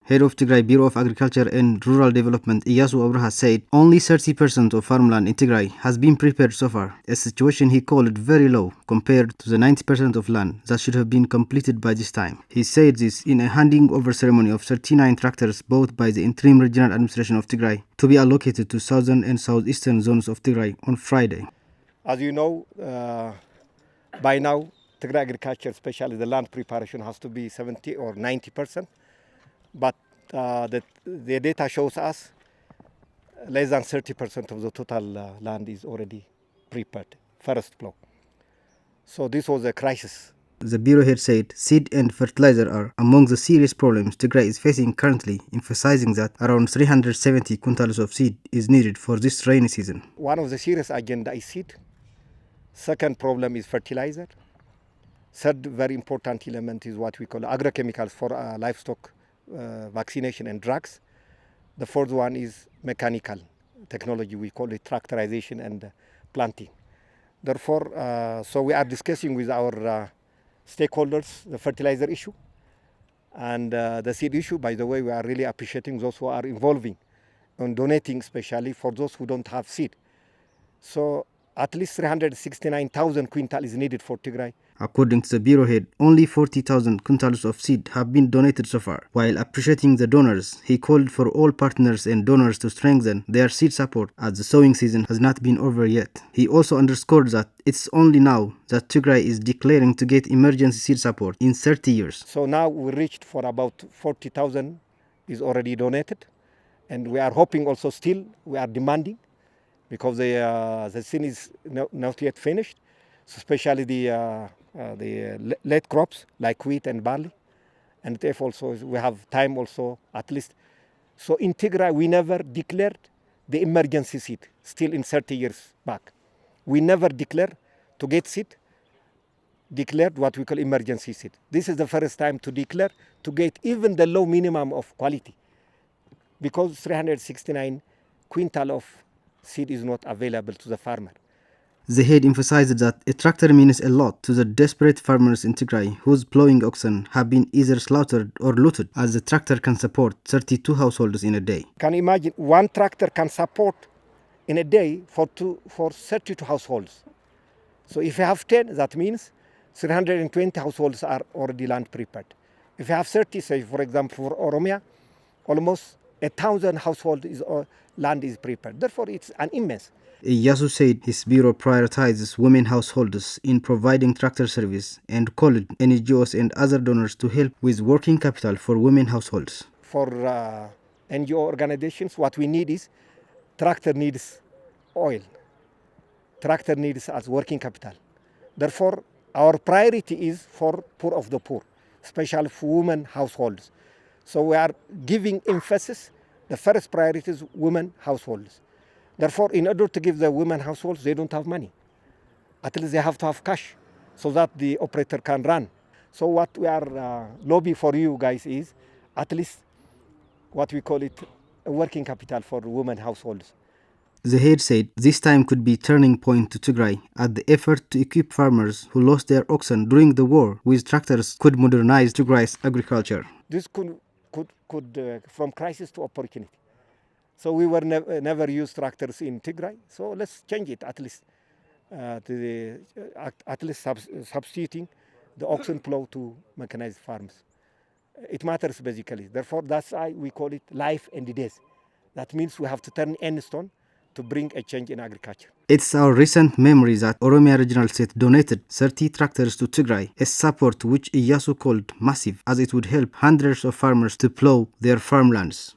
Head of Tigray Bureau of Agriculture and Rural Development Iyasu Abraha said only 30% of farmland in Tigray has been prepared so far, a situation he called very low compared to the 90% of land that should have been completed by this time. He said this in a handing over ceremony of 39 tractors bought by the interim regional administration of Tigray to be allocated to southern and southeastern zones of Tigray on Friday. As you know, by now, Tigray agriculture, especially the land preparation, has to be 70 or 90%. But the data shows us less than 30% of the total land is already prepared, first block. So this was a crisis. The Bureau head said seed and fertilizer are among the serious problems Tigray is facing currently, emphasizing that around 370 quintals of seed is needed for this rainy season. One of the serious agenda is seed. Second problem is fertilizer. Third very important element is what we call agrochemicals for livestock vaccination and drugs. The fourth one is mechanical technology. We call it tractorization and planting. Therefore, so we are discussing with our stakeholders the fertilizer issue and the seed issue. By the way, we are really appreciating those who are involving and donating, especially for those who don't have seed. So at least 369,000 quintal is needed for Tigray. According to the Bureau head, only 40,000 quintals of seed have been donated so far. While appreciating the donors, he called for all partners and donors to strengthen their seed support as the sowing season has not been over yet. He also underscored that it's only now that Tigray is declaring to get emergency seed support in 30 years. So now we reached for about 40,000 is already donated. And we are hoping also still, we are demanding because the season is not yet finished, so especially the late crops like wheat and barley. And if also we have time also at least. So in Tigray, we never declared the emergency seed, still in 30 years back. We never declared to get seed, declared what we call emergency seed. This is the first time to declare to get even the low minimum of quality, because 369 quintal of seed is not available to the farmer. The head emphasized that a tractor means a lot to the desperate farmers in Tigray whose plowing oxen have been either slaughtered or looted, as the tractor can support 32 households in a day. Can you imagine one tractor can support in a day for 32 households? So if you have 10, that means 320 households are already land prepared. If you have 30, say for example for Oromia, almost 1,000 households land is prepared. Therefore, it's an immense. Iyasu said his bureau prioritizes women householders in providing tractor service and called NGOs and other donors to help with working capital for women households. For NGO organizations, what we need is tractor needs oil. Tractor needs as working capital. Therefore, our priority is for poor of the poor, especially for women households. So we are giving emphasis. The first priority is women households. Therefore, in order to give the women households, they don't have money. At least they have to have cash so that the operator can run. So what we are lobbying for you guys is at least what we call it a working capital for women households. The head said this time could be turning point to Tigray, as the effort to equip farmers who lost their oxen during the war with tractors could modernize Tigray's agriculture. This could from crisis to opportunity. So we were never used tractors in Tigray. So let's change it at least substituting the oxen plow to mechanized farms. It matters basically. Therefore, that's why we call it life and death. That means we have to turn any stone to bring a change in agriculture. It's our recent memory that Oromia Regional State donated 30 tractors to Tigray, a support which Iyasu called massive, as it would help hundreds of farmers to plow their farmlands.